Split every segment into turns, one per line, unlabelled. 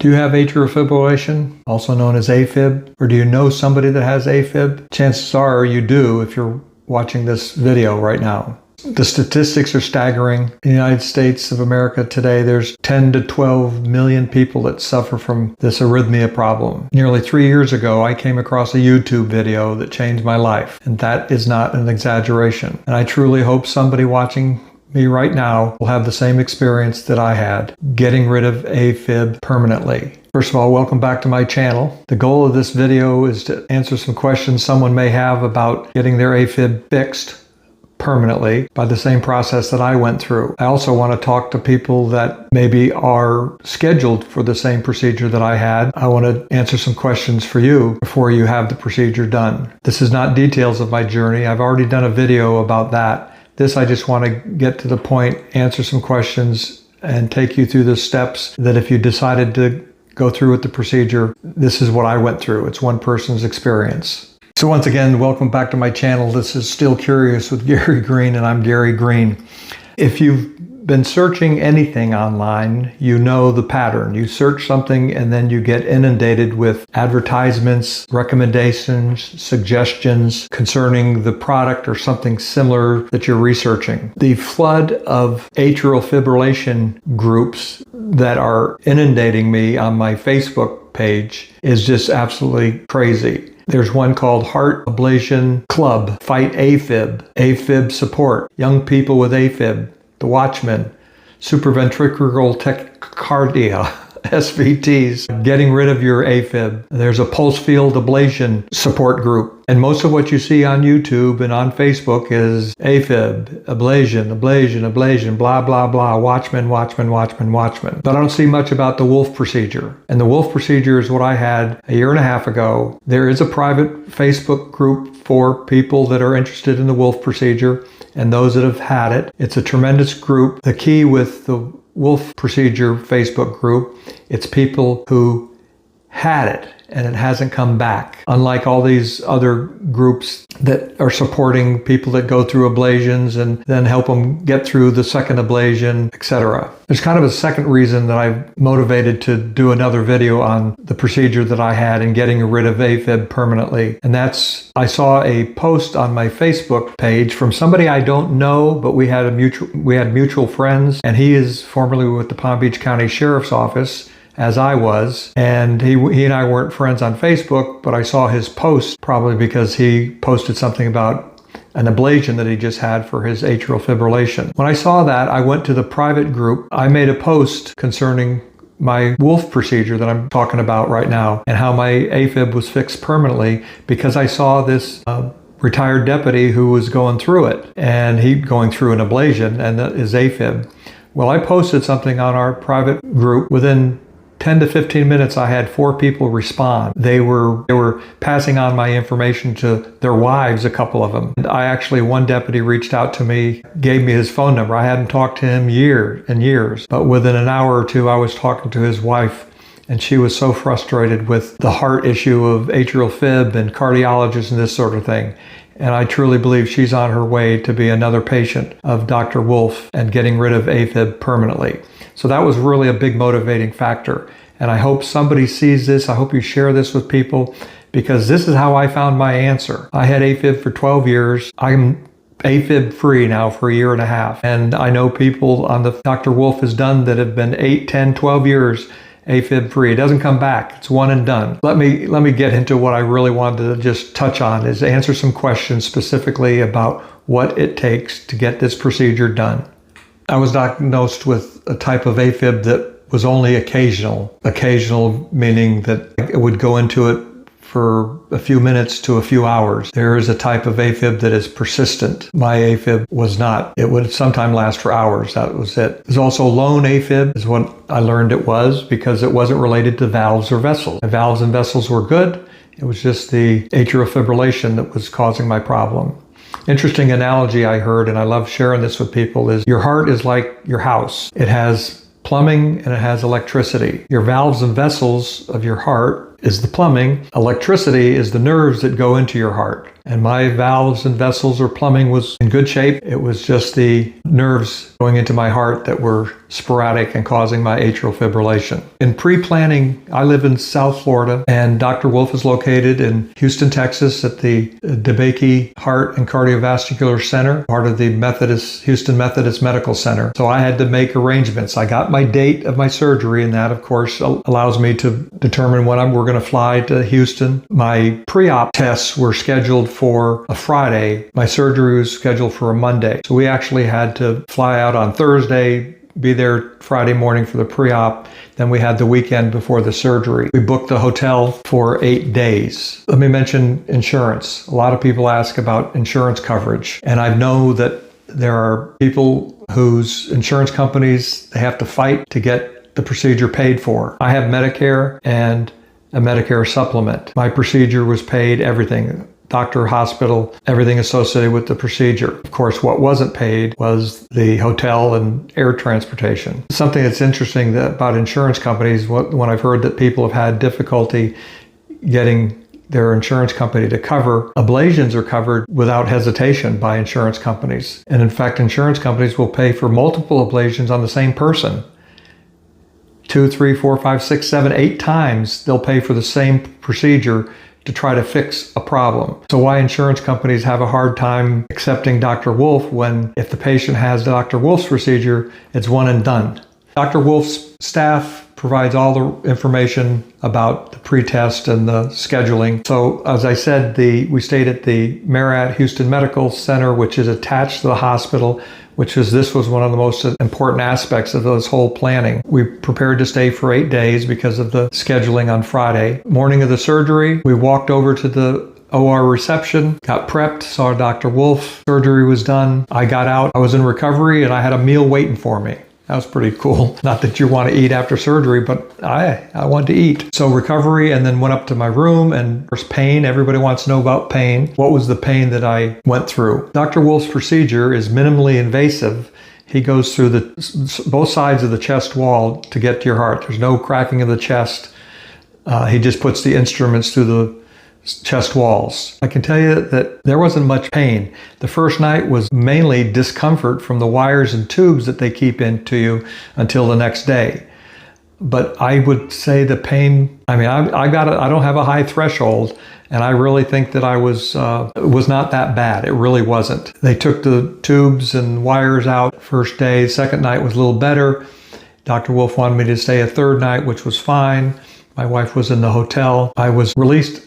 Do you have atrial fibrillation, also known as AFib? Or do you know somebody that has AFib? Chances are you do if you're watching this video right now. The statistics are staggering. In the United States of America today, there's 10 to 12 million people that suffer from this arrhythmia problem. Nearly 3 years ago, I came across a YouTube video that changed my life, and that is not an exaggeration. And I truly hope somebody watching me right now will have the same experience that I had, getting rid of AFib permanently. First of all, welcome back to my channel. The goal of this video is to answer some questions someone may have about getting their AFib fixed permanently by the same process that I went through. I also want to talk to people that maybe are scheduled for the same procedure that I had. I want to answer some questions for you before you have the procedure done. This is not details of my journey. I've already done a video about that. This, I just want to get to the point, answer some questions, and take you through the steps that if you decided to go through with the procedure, this is what I went through. It's one person's experience. So once again, welcome back to my channel. This is Still Curious with Gary Green, and I'm Gary Green. If you've been searching anything online, you know the pattern. You search something and then you get inundated with advertisements, recommendations, suggestions concerning the product or something similar that you're researching. The flood of atrial fibrillation groups that are inundating me on my Facebook page is just absolutely crazy. There's one called Heart Ablation Club, Fight AFib, AFib Support, Young People with AFib, The Watchmen, Supraventricular Tachycardia, SVTs, Getting Rid of Your AFib. There's a pulse field ablation support group. And most of what you see on YouTube and on Facebook is AFib, ablation, blah, blah, blah, Watchmen. But I don't see much about the Wolf procedure. And the Wolf procedure is what I had a year and a half ago. There is a private Facebook group for people that are interested in the Wolf procedure and those that have had it. It's a tremendous group. The key with the Wolf procedure Facebook group, it's people who had it and it hasn't come back. Unlike all these other groups that are supporting people that go through ablations and then help them get through the second ablation, etc. There's kind of a second reason that I'm motivated to do another video on the procedure that I had in getting rid of AFib permanently. And that's, I saw a post on my Facebook page from somebody I don't know, but we had mutual friends, and he is formerly with the Palm Beach County Sheriff's Office, as I was, and he and I weren't friends on Facebook, but I saw his post probably because he posted something about an ablation that he just had for his atrial fibrillation. When I saw that, I went to the private group. I made a post concerning my Wolf procedure that I'm talking about right now and how my AFib was fixed permanently because I saw this retired deputy who was going through it, and he going through an ablation, and that is AFib. Well, I posted something on our private group. Within 10 to 15 minutes, I had 4 people respond. They were passing on my information to their wives, a couple of them. And one deputy reached out to me, gave me his phone number. I hadn't talked to him years, but within an hour or two, I was talking to his wife, and she was so frustrated with the heart issue of atrial fib and cardiologists and this sort of thing. And I truly believe she's on her way to be another patient of Dr. Wolf and getting rid of AFib permanently. So that was really a big motivating factor. And I hope somebody sees this. I hope you share this with people because this is how I found my answer. I had AFib for 12 years. I'm AFib free now for a year and a half. And I know people on the Dr. Wolf has done that have been 8, 10, 12 years AFib free. It doesn't come back. It's one and done. Let me get into what I really wanted to just touch on is answer some questions specifically about what it takes to get this procedure done. I was diagnosed with a type of AFib that was only occasional. Occasional meaning that it would go into it for a few minutes to a few hours. There is a type of AFib that is persistent. My AFib was not. It would sometimes last for hours. That was it. There's also lone AFib is what I learned it was because it wasn't related to valves or vessels. The valves and vessels were good. It was just the atrial fibrillation that was causing my problem. Interesting analogy I heard, and I love sharing this with people, is your heart is like your house. It has plumbing and it has electricity. Your valves and vessels of your heart is the plumbing. Electricity is the nerves that go into your heart. And my valves and vessels or plumbing was in good shape. It was just the nerves going into my heart that were sporadic and causing my atrial fibrillation. In pre-planning, I live in South Florida, and Dr. Wolf is located in Houston, Texas at the DeBakey Heart and Cardiovascular Center, part of the Houston Methodist Medical Center. So I had to make arrangements. I got my date of my surgery, and that, of course, allows me to determine when we're going to fly to Houston. My pre-op tests were scheduled for a Friday. My surgery was scheduled for a Monday. So we actually had to fly out on Thursday, be there Friday morning for the pre-op. Then we had the weekend before the surgery. We booked the hotel for 8 days. Let me mention insurance. A lot of people ask about insurance coverage. And I know that there are people whose insurance companies, they have to fight to get the procedure paid for. I have Medicare and a Medicare supplement. My procedure was paid, everything. Doctor, hospital, everything associated with the procedure. Of course, what wasn't paid was the hotel and air transportation. Something that's interesting about insurance companies, when I've heard that people have had difficulty getting their insurance company to cover, ablations are covered without hesitation by insurance companies. And in fact, insurance companies will pay for multiple ablations on the same person. 2, 3, 4, 5, 6, 7, 8 times they'll pay for the same procedure to try to fix a problem. So why insurance companies have a hard time accepting Dr. Wolf when if the patient has Dr. Wolf's procedure, it's one and done. Dr. Wolf's staff provides all the information about the pre-test and the scheduling. So as I said, we stayed at the Marriott Houston Medical Center, which is attached to the hospital, this was one of the most important aspects of this whole planning. We prepared to stay for 8 days because of the scheduling on Friday. Morning of the surgery, we walked over to the OR reception, got prepped, saw Dr. Wolf. Surgery was done. I got out. I was in recovery and I had a meal waiting for me. That was pretty cool. Not that you want to eat after surgery, but I wanted to eat. So recovery, and then went up to my room, and there's pain. Everybody wants to know about pain. What was the pain that I went through? Dr. Wolf's procedure is minimally invasive. He goes through both sides of the chest wall to get to your heart. There's no cracking of the chest. He just puts the instruments through the chest walls. I can tell you that there wasn't much pain. The first night was mainly discomfort from the wires and tubes that they keep into you until the next day. But I would say the pain, I don't have a high threshold, and I really think that it was not that bad. It really wasn't. They took the tubes and wires out first day. Second night was a little better. Dr. Wolf wanted me to stay a third night, which was fine. My wife was in the hotel. I was released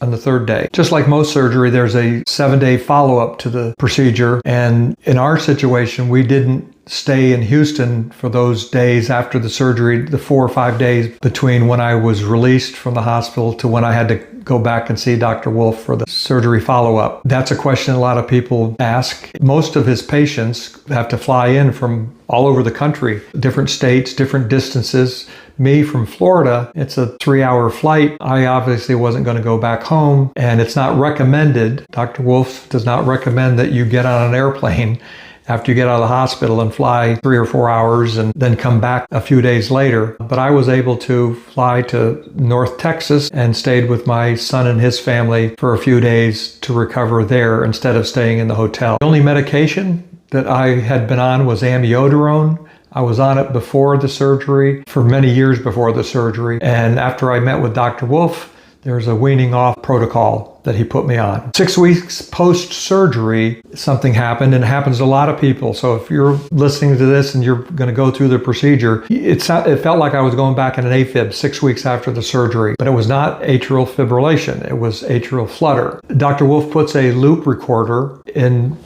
on the third day. Just like most surgery, there's a 7-day follow-up to the procedure. And in our situation, we didn't stay in Houston for those days after the surgery, the 4 or 5 days between when I was released from the hospital to when I had to go back and see Dr. Wolf for the surgery follow-up. That's a question a lot of people ask. Most of his patients have to fly in from all over the country, different states, different distances. Me from Florida, it's a 3-hour flight. I obviously wasn't going to go back home, and it's not recommended. Dr. Wolf does not recommend that you get on an airplane after you get out of the hospital and fly 3 or 4 hours and then come back a few days later. But I was able to fly to North Texas and stayed with my son and his family for a few days to recover there instead of staying in the hotel. The only medication that I had been on was amiodarone. I was on it before the surgery, for many years before the surgery. And after I met with Dr. Wolf, there's a weaning off protocol that he put me on. 6 weeks post-surgery, something happened, and it happens to a lot of people. So if you're listening to this and you're going to go through the procedure, it felt like I was going back in an AFib 6 weeks after the surgery, but it was not atrial fibrillation. It was atrial flutter. Dr. Wolf puts a loop recorder in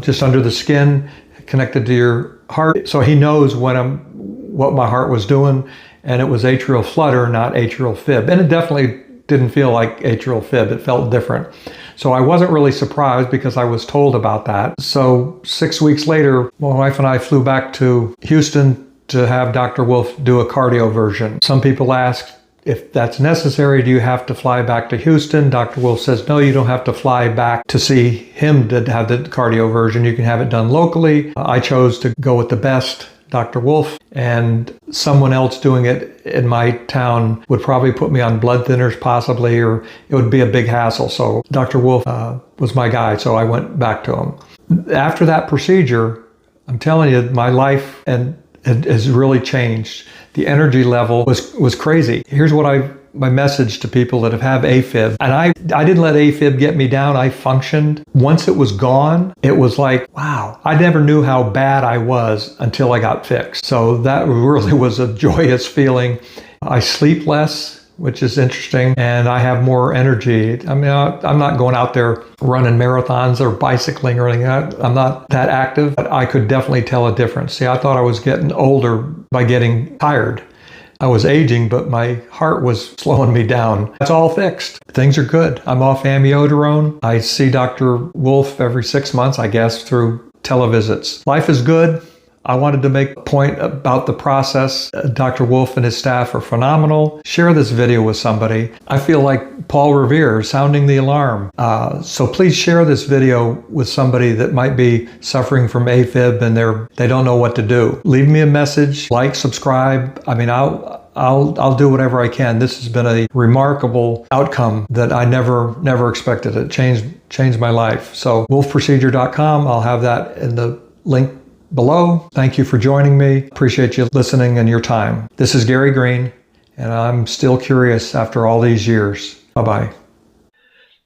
just under the skin, connected to your heart, so he knows what my heart was doing, and it was atrial flutter, not atrial fib. And it definitely didn't feel like atrial fib. It felt different. So I wasn't really surprised because I was told about that. So 6 weeks later, my wife and I flew back to Houston to have Dr. Wolf do a cardioversion. Some people ask, if that's necessary, do you have to fly back to Houston? Dr. Wolf says, no, you don't have to fly back to see him to have the cardioversion. You can have it done locally. I chose to go with the best Dr. Wolf, and someone else doing it in my town would probably put me on blood thinners possibly, or it would be a big hassle. So Dr. Wolf was my guy, so I went back to him. After that procedure, I'm telling you, my life has really changed. The energy level was crazy. Here's what my message to people that have AFib. And I didn't let AFib get me down. I functioned. Once it was gone, it was like, wow. I never knew how bad I was until I got fixed. So that really was a joyous feeling. I sleep less, which is interesting, and I have more energy. I mean, I'm not going out there running marathons or bicycling or anything. I'm not that active, but I could definitely tell a difference. See, I thought I was getting older by getting tired. I was aging, but my heart was slowing me down. It's all fixed. Things are good. I'm off amiodarone. I see Dr. Wolf every 6 months, I guess, through televisits. Life is good. I wanted to make a point about the process. Dr. Wolf and his staff are phenomenal. Share this video with somebody. I feel like Paul Revere sounding the alarm. So please share this video with somebody that might be suffering from AFib and they don't know what to do. Leave me a message, like, subscribe. I mean, I'll do whatever I can. This has been a remarkable outcome that I never expected. It changed my life. So wolfprocedure.com. I'll have that in the link below. Thank you for joining me. Appreciate you listening and your time. This is Gary Green, and I'm still curious after all these years. Bye-bye.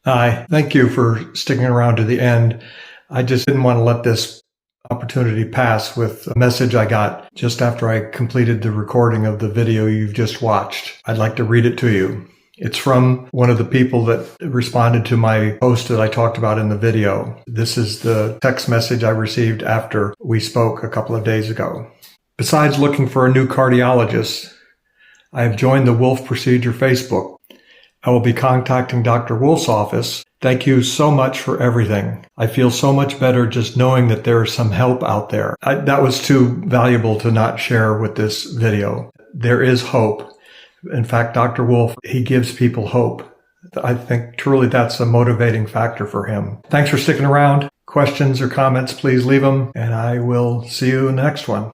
Hi, thank you for sticking around to the end. I just didn't want to let this opportunity pass with a message I got just after I completed the recording of the video you've just watched. I'd like to read it to you. It's from one of the people that responded to my post that I talked about in the video. This is the text message I received after we spoke a couple of days ago. Besides looking for a new cardiologist, I have joined the Wolf Procedure Facebook. I will be contacting Dr. Wolf's office. Thank you so much for everything. I feel so much better just knowing that there is some help out there. That was too valuable to not share with this video. There is hope. In fact, Dr. Wolf, he gives people hope. I think truly that's a motivating factor for him. Thanks for sticking around. Questions or comments, please leave them, and I will see you in the next one.